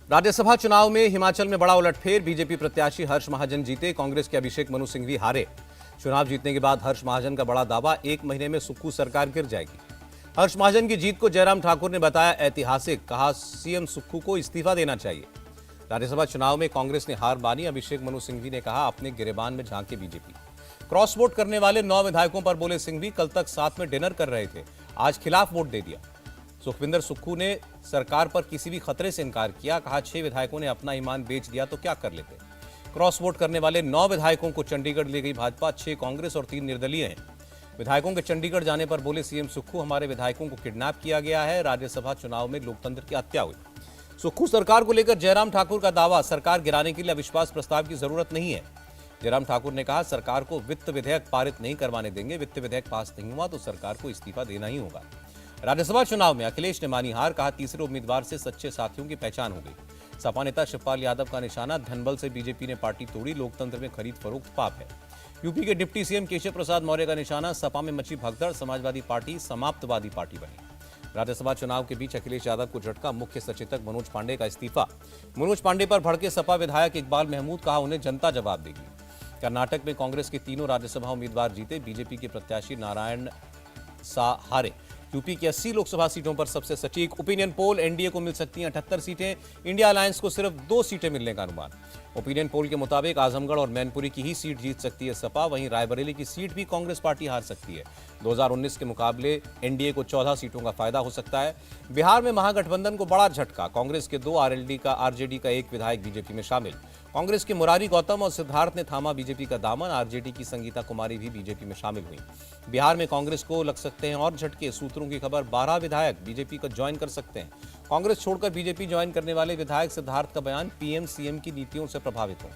राज्यसभा चुनाव में हिमाचल में बड़ा उलटफेर। बीजेपी प्रत्याशी हर्ष महाजन जीते, कांग्रेस के अभिषेक मनु सिंघवी हारे। चुनाव जीतने के बाद हर्ष महाजन का बड़ा दावा, 1 महीने में सुक्खू सरकार गिर जाएगी। हर्ष महाजन की जीत को जयराम ठाकुर ने बताया ऐतिहासिक, कहा सीएम सुक्खू को इस्तीफा देना चाहिए। राज्यसभा चुनाव में कांग्रेस ने हार मानी। अभिषेक मनु सिंघवी ने कहा अपने गिरेबान में झांके बीजेपी। क्रॉस वोट करने वाले 9 विधायकों पर बोले सिंघवी, कल तक साथ में डिनर कर रहे थे, आज खिलाफ वोट दे दिया। सुखविंदर सुक्खू ने सरकार पर किसी भी खतरे से इनकार किया, कहा 6 विधायकों ने अपना ईमान बेच दिया तो क्या कर लेते। क्रॉस वोट करने वाले 9 विधायकों को चंडीगढ़ ले गई भाजपा, 6 कांग्रेस और 3 निर्दलीय हैं। विधायकों के चंडीगढ़ जाने पर बोले सीएम सुक्खू, हमारे विधायकों को किडनैप किया गया है, राज्यसभा चुनाव में लोकतंत्र की हत्या हुई। सुक्खू सरकार को लेकर जयराम ठाकुर का दावा, सरकार गिराने के लिए अविश्वास प्रस्ताव की जरूरत नहीं है। जयराम ठाकुर ने कहा सरकार को वित्त विधेयक पारित नहीं करवाने देंगे, वित्त विधेयक पास नहीं हुआ तो सरकार को इस्तीफा देना ही होगा। राज्यसभा चुनाव में अखिलेश ने मानी हार, कहा तीसरे उम्मीदवार से सच्चे साथियों की पहचान हो गई। सपा नेता शिवपाल यादव का निशाना, धनबल से बीजेपी ने पार्टी तोड़ी, लोकतंत्र में खरीद फरोख्त पाप है। यूपी के डिप्टी सीएम केशव प्रसाद मौर्य का निशाना, सपा में मची भगदड़, समाजवादी पार्टी समाप्तवादी पार्टी बनी। राज्यसभा चुनाव के बीच अखिलेश यादव को झटका, मुख्य सचेतक मनोज पांडे का इस्तीफा। मनोज पांडे पर भड़के सपा विधायक इकबाल महमूद, कहा उन्हें जनता जवाब देगी। कर्नाटक में कांग्रेस के तीनों राज्यसभा उम्मीदवार जीते, बीजेपी के प्रत्याशी नारायण सा हारे। यूपी की 80 लोकसभा सीटों पर सबसे सटीक ओपिनियन पोल, एनडीए को मिल सकती हैं 78 सीटें, इंडिया अलायंस को सिर्फ 2 सीटें मिलने का अनुमान। ओपिनियन पोल के मुताबिक आजमगढ़ और मैनपुरी की ही सीट जीत सकती है सपा, वहीं रायबरेली की सीट भी कांग्रेस पार्टी हार सकती है। 2019 के मुकाबले एनडीए को 14 सीटों का फायदा हो सकता है। बिहार में महागठबंधन को बड़ा झटका, कांग्रेस के 2, आरजेडी का 1 विधायक बीजेपी में शामिल। कांग्रेस के मुरारी गौतम और सिद्धार्थ ने थामा बीजेपी का दामन, आरजेडी की संगीता कुमारी भी बीजेपी में शामिल हुई। बिहार में कांग्रेस को लग सकते हैं और झटके, सूत्रों की खबर 12 विधायक बीजेपी को ज्वाइन कर सकते हैं। कांग्रेस छोड़कर बीजेपी ज्वाइन करने वाले विधायक सिद्धार्थ का बयान, पीएम सीएम की नीतियों से प्रभावित हो।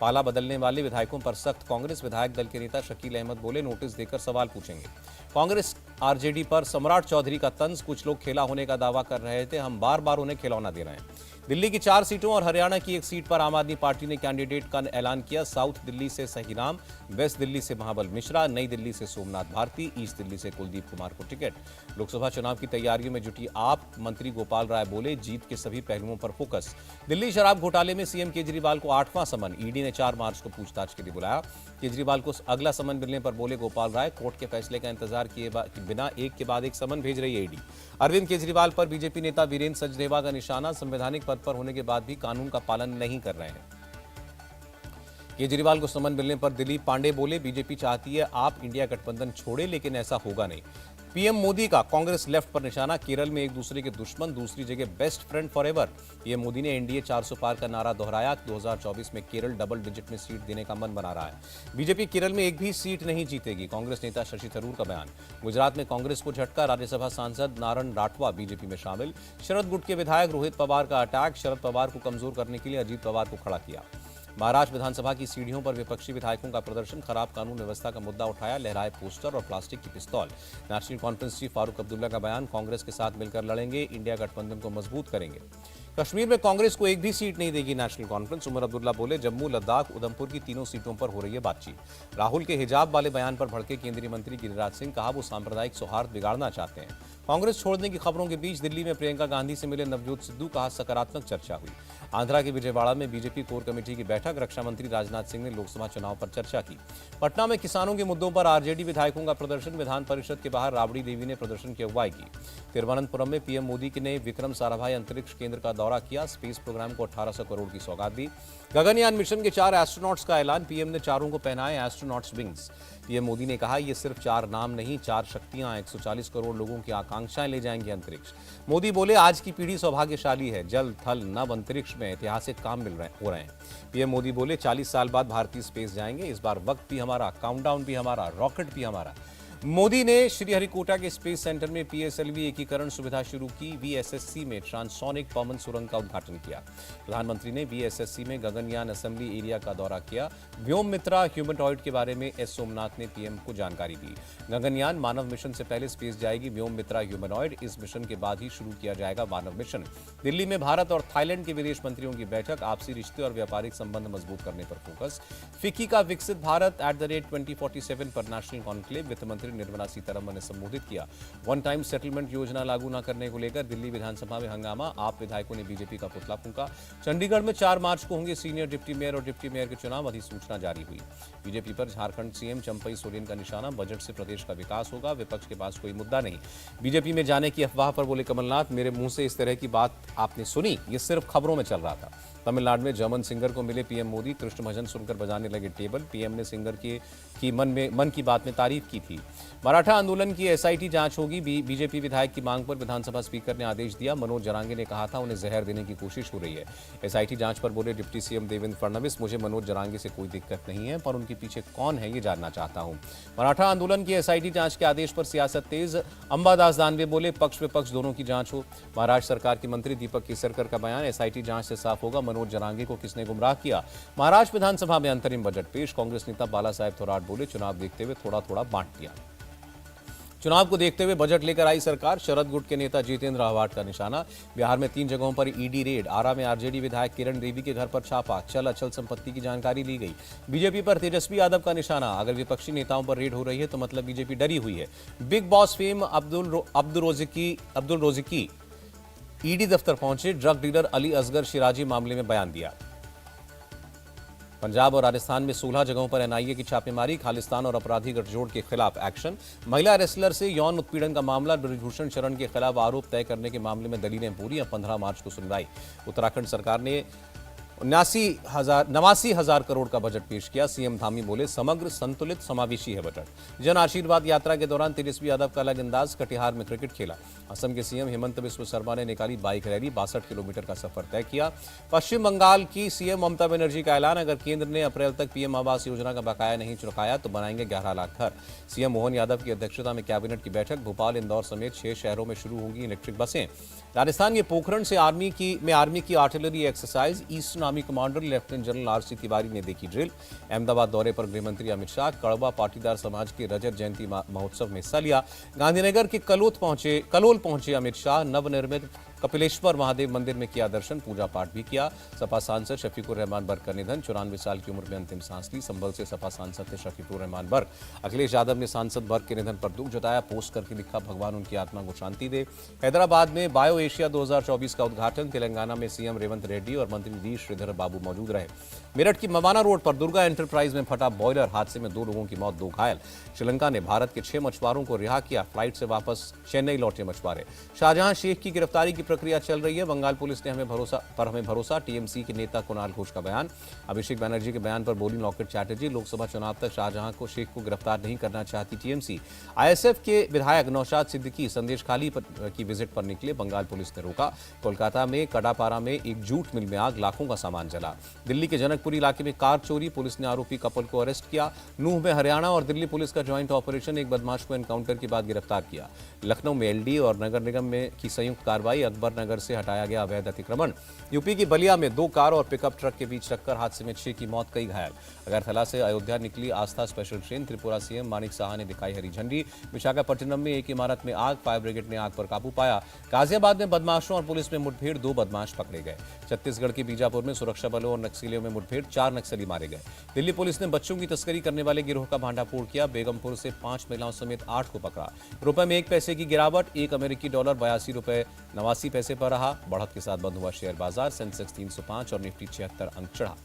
पाला बदलने वाले विधायकों पर सख्त, कांग्रेस विधायक दल के नेता शकील अहमद बोले नोटिस देकर सवाल पूछेंगे। कांग्रेस आरजेडी पर सम्राट चौधरी का तंज, कुछ लोग खेला होने का दावा कर रहे थे, हम बार बार उन्हें खिलौना दे रहे हैं। दिल्ली की 4 सीटों और हरियाणा की 1 सीट पर आम आदमी पार्टी ने कैंडिडेट का ऐलान किया। साउथ दिल्ली से सहीराम, वेस्ट दिल्ली से महाबल मिश्रा, नई दिल्ली से सोमनाथ भारती, ईस्ट दिल्ली से कुलदीप कुमार को टिकट। लोकसभा चुनाव की तैयारियों में जुटी आप मंत्री गोपाल राय बोले जीत के सभी पहलुओं पर फोकस। दिल्ली शराब घोटाले में सीएम केजरीवाल को 8वां समन, ईडी ने 4 मार्च को पूछताछ के लिए बुलाया। केजरीवाल को अगला समन मिलने पर बोले गोपाल राय, कोर्ट के फैसले का इंतजार किए बिना एक के बाद एक समन भेज रही है ईडी। अरविंद केजरीवाल पर बीजेपी नेता वीरेंद्र सचदेवा का निशाना, संवैधानिक पद पर होने के बाद भी कानून का पालन नहीं कर रहे हैं। केजरीवाल को समन मिलने पर दिलीप पांडे बोले बीजेपी चाहती है आप इंडिया गठबंधन छोड़े, लेकिन ऐसा होगा नहीं। पीएम मोदी का कांग्रेस लेफ्ट पर निशाना, केरल में एक दूसरे के दुश्मन, दूसरी जगह best friend forever. PM Modi ने एनडीए 400 पार का नारा दोहराया, 2024 में केरल डबल डिजिट में सीट देने का मन बना रहा है। बीजेपी केरल में एक भी सीट नहीं जीतेगी, कांग्रेस नेता शशि थरूर का बयान। गुजरात में कांग्रेस को झटका, राज्यसभा सांसद नारण राठवा बीजेपी में शामिल। शरद गुट के विधायक रोहित पवार का अटैक, शरद पवार को कमजोर करने के लिए अजीत पवार को खड़ा किया। महाराष्ट्र विधानसभा की सीढ़ियों पर विपक्षी विधायकों का प्रदर्शन, खराब कानून व्यवस्था का मुद्दा उठाया, लहराए पोस्टर और प्लास्टिक की पिस्तौल। National conference chief Farooq Abdullah का बयान, कांग्रेस के साथ मिलकर लड़ेंगे, इंडिया गठबंधन को मजबूत करेंगे। कश्मीर में कांग्रेस को एक भी सीट नहीं देगी नेशनल कॉन्फ्रेंस, उमर अब्दुल्ला बोले जम्मू लद्दाख उधमपुर की तीनों सीटों पर हो रही है बातचीत। राहुल के हिजाब वाले बयान पर भड़के केंद्रीय मंत्री गिरिराज सिंह, कहा वो सांप्रदायिक सौहार्द बिगाड़ना चाहते हैं। कांग्रेस छोड़ने की खबरों के बीच दिल्ली में प्रियंका गांधी से मिले नवजोत सिद्धू, कहा सकारात्मक चर्चा हुई। आंध्रा के विजयवाड़ा में बीजेपी कोर कमेटी की बैठक, रक्षा मंत्री राजनाथ सिंह ने लोकसभा चुनाव पर चर्चा की। पटना में किसानों के मुद्दों पर आरजेडी विधायकों का प्रदर्शन, विधान परिषद के बाहर राबड़ी देवी ने प्रदर्शन की अगुवाई की। तिरुवनंतपुरम में पीएम मोदी ने विक्रम साराभाई अंतरिक्ष केंद्र का दौरा किया, स्पेस प्रोग्राम को 1800 करोड़ की सौगात दी। गगनयान मिशन के 4 एस्ट्रोनॉट्स का ऐलान, पीएम ने चारों को पहनाए एस्ट्रोनॉट्स विंग्स। पीएम मोदी ने कहा ये सिर्फ 4 नाम नहीं, 4 शक्तियां, 140 करोड़ लोगों की आकांक्षाएं ले जाएंगे अंतरिक्ष। मोदी बोले आज की पीढ़ी सौभाग्यशाली है, जल थल नभ अंतरिक्ष में ऐतिहासिक काम हो रहे हैं। पीएम मोदी बोले 40 साल बाद भारतीय स्पेस जाएंगे, इस बार वक्त भी हमारा, काउंटडाउन भी हमारा, रॉकेट भी हमारा। मोदी ने श्रीहरिकोटा के स्पेस सेंटर में पीएसएलवी एकीकरण सुविधा शुरू की, वीएसएससी में ट्रांससोनिक पवन सुरंग का उद्घाटन किया। प्रधानमंत्री ने वीएसएससी में गगनयान असेंबली एरिया का दौरा किया। व्योम मित्रा ह्यूमनॉइड के बारे में एस सोमनाथ ने पीएम को जानकारी दी। गगनयान मानव मिशन से पहले स्पेस जाएगी व्योम मित्रा ह्यूमनॉइड, इस मिशन के बाद ही शुरू किया जाएगा मानव मिशन। दिल्ली में भारत और थाईलैंड के विदेश मंत्रियों की बैठक, आपसी रिश्ते और व्यापारिक संबंध मजबूत करने पर फोकस। फिक्की का विकसित भारत @2047 पर नेशनल कॉन्क्लेव, वित्त मंत्री निर्मला सीतारमण ने संबोधित किया। वन टाइम सेटलमेंट योजना लागू न करने को लेकर दिल्ली विधानसभा में हंगामा, आप विधायकों ने बीजेपी का पुतला फूंका। चंडीगढ़ में 4 मार्च को होंगे सीनियर डिप्टी मेयर और डिप्टी मेयर के चुनाव, अधिसूचना जारी हुई। बीजेपी पर झारखंड सीएम चंपई सोरेन का निशाना, बजट से प्रदेश का विकास होगा, विपक्ष के पास कोई मुद्दा नहीं। बीजेपी में जाने की अफवाह पर बोले कमलनाथ, मेरे मुंह से इस तरह की बात आपने सुनी, ये सिर्फ खबरों में चल रहा था। तमिलनाडु में जर्मन सिंगर को मिले पीएम मोदी, कृष्ण भजन सुनकर बजाने लगे टेबल, पीएम ने सिंगर की मन की बात में तारीफ की थी। मराठा आंदोलन की एसआईटी जांच होगी, बीजेपी विधायक की मांग पर विधानसभा स्पीकर ने आदेश दिया। मनोज जरांगे ने कहा था उन्हें जहर देने की कोशिश हो रही है। एसआईटी जांच पर बोले डिप्टी सीएम देवेंद्र फडणवीस, मुझे मनोज जरांगे से कोई दिक्कत नहीं है, पर उनके पीछे कौन है ये जानना चाहता हूं। मराठा आंदोलन की एसआईटी जांच के आदेश पर सियासत तेज, अंबादास दानवे बोले पक्ष विपक्ष दोनों की जांच हो। महाराष्ट्र सरकार के मंत्री दीपक केसरकर का बयान, एसआईटी जांच से साफ होगा मनोज जरांगे को किसने गुमराह किया। महाराष्ट्र विधानसभा में अंतरिम बजट पेश, कांग्रेस नेता बाला साहेब थोराट बोले चुनाव देखते हुए थोड़ा थोड़ा बांट दिया। चुनाव को देखते हुए बजट लेकर आई सरकार, शरद गुट के नेता जितेंद्र आह्वाट का निशाना। बिहार में 3 जगहों पर ईडी रेड, आरा में आरजेडी विधायक किरण देवी के घर पर छापा, चल अचल संपत्ति की जानकारी ली गई। बीजेपी पर तेजस्वी यादव का निशाना, अगर विपक्षी नेताओं पर रेड हो रही है तो मतलब बीजेपी डरी हुई है। Bigg Boss fame Abdul Rozik ED दफ्तर पहुंचे, ड्रग डीलर अली असगर शिराजी मामले में बयान दिया। पंजाब और राजस्थान में 16 जगहों पर एनआईए की छापेमारी, खालिस्तान और अपराधी गठजोड़ के खिलाफ एक्शन। महिला रेसलर से यौन उत्पीड़न का मामला, ब्रजभूषण शरण के खिलाफ आरोप तय करने के मामले में दलीलें पूरी, अब 15 मार्च को सुनवाई। उत्तराखंड सरकार ने 89,000 करोड़ का बजट पेश किया, सीएम धामी बोले समग्र संतुलित समावेशी है बजट। जन आशीर्वाद यात्रा के दौरान तेजस्वी यादव का अलग अंदाज, कटिहार में क्रिकेट खेला। असम के सीएम हेमंत बिस्व शर्मा ने निकाली बाइक रैली, 62 किलोमीटर का सफर तय किया। पश्चिम बंगाल की सीएम ममता बनर्जी का ऐलान, अगर केंद्र ने अप्रैल तक पीएम आवास योजना का बकाया नहीं चुकाया तो बनाएंगे 11 लाख घर। सीएम मोहन यादव की अध्यक्षता में कैबिनेट की बैठक, भोपाल इंदौर समेत 6 शहरों में शुरू होंगी इलेक्ट्रिक बसें। राजस्थान के पोखरण से आर्मी की artillery exercise, eastern army commander lieutenant general RC Tiwari ने देखी ड्रिल। अहमदाबाद दौरे पर गृहमंत्री अमित शाह, कड़वा पाटीदार समाज के रजत जयंती महोत्सव में हिस्सा लिया। गांधीनगर के कलोल पहुंचे अमित शाह, नवनिर्मित कपिलेश्वर महादेव मंदिर में किया दर्शन, पूजा पाठ भी किया। सपा सांसद शफीकुर रहमान बर्क का निधन, 94 साल की उम्र में अंतिम सांस ली। संभल से सपा सांसद थे शफीकुर रहमान बर्क। अखिलेश यादव ने सांसद बर्क के निधन पर दुख जताया, पोस्ट करके लिखा भगवान उनकी आत्मा को शांति दे। हैदराबाद में बायो एशिया 2024 का उद्घाटन, तेलंगाना में सीएम रेवंत रेड्डी और मंत्री डी श्रीधर बाबू मौजूद रहे। मेरठ की मवाना रोड पर दुर्गा एंटरप्राइज में फटा बॉयलर, हादसे में 2 लोगों की मौत, 2 घायल। श्रीलंका ने भारत के 6 मछुआरों को रिहा किया, फ्लाइट से वापस चेन्नई लौटे मछुआरे। शाहजहां शेख की गिरफ्तारी की प्रक्रिया चल रही है, बंगाल पुलिस ने हमें भरोसा, टीएमसी के नेता कुणाल घोष का बयान। अभिषेक बनर्जी के बयान पर बोली लॉकेट चैटर्जी, लोकसभा चुनाव तक शाहजहां को शेख को गिरफ्तार नहीं करना चाहती टीएमसी। आईएसएफ के विधायक नौशाद सिद्दीकी संदेशखाली की विजिट पर निकले, बंगाल पुलिस ने रोका। कोलकाता में कडापारा में एक जूट मिल में आग, लाखों का सामान जला। दिल्ली के जनकपुरी इलाके में कार चोरी, पुलिस ने आरोपी कपल को अरेस्ट किया। नूह में हरियाणा और दिल्ली पुलिस का ज्वाइंट ऑपरेशन, एक बदमाश को एनकाउंटर के बाद गिरफ्तार किया। लखनऊ में एलडी और नगर निगम में की संयुक्त कार्रवाई, अकबर नगर से हटाया गया अवैध अतिक्रमण। यूपी की बलिया में 2 कार और पिकअप ट्रक के बीच टक्कर, हादसे में 6 की मौत, कई घायल। अगरतला से अयोध्या निकली Aastha special train, Tripura CM Manik Saha ने दिखाई हरी झंडी। विशाखापट्टनम में एक इमारत में आग, फायर ब्रिगेड ने आग पर काबू पाया। गाजियाबाद में बदमाशों और पुलिस में मुठभेड़, 2 बदमाश पकड़े गए। छत्तीसगढ़ के बीजापुर में सुरक्षा बलों और नक्सलियों में मुठभेड़, 4 नक्सली मारे गए। दिल्ली पुलिस ने बच्चों की तस्करी करने वाले गिरोह का भांडाफोड़ किया, बेगमपुर से 5 महिलाओं समेत 8 को पकड़ा। रुपए में 1 पैसे की गिरावट, 1 अमेरिकी डॉलर 82 रुपए 89 पैसे पर रहा। बढ़त के साथ बंद हुआ शेयर बाजार, सेंसेक्स 305 और निफ्टी 76 अंक चढ़ा।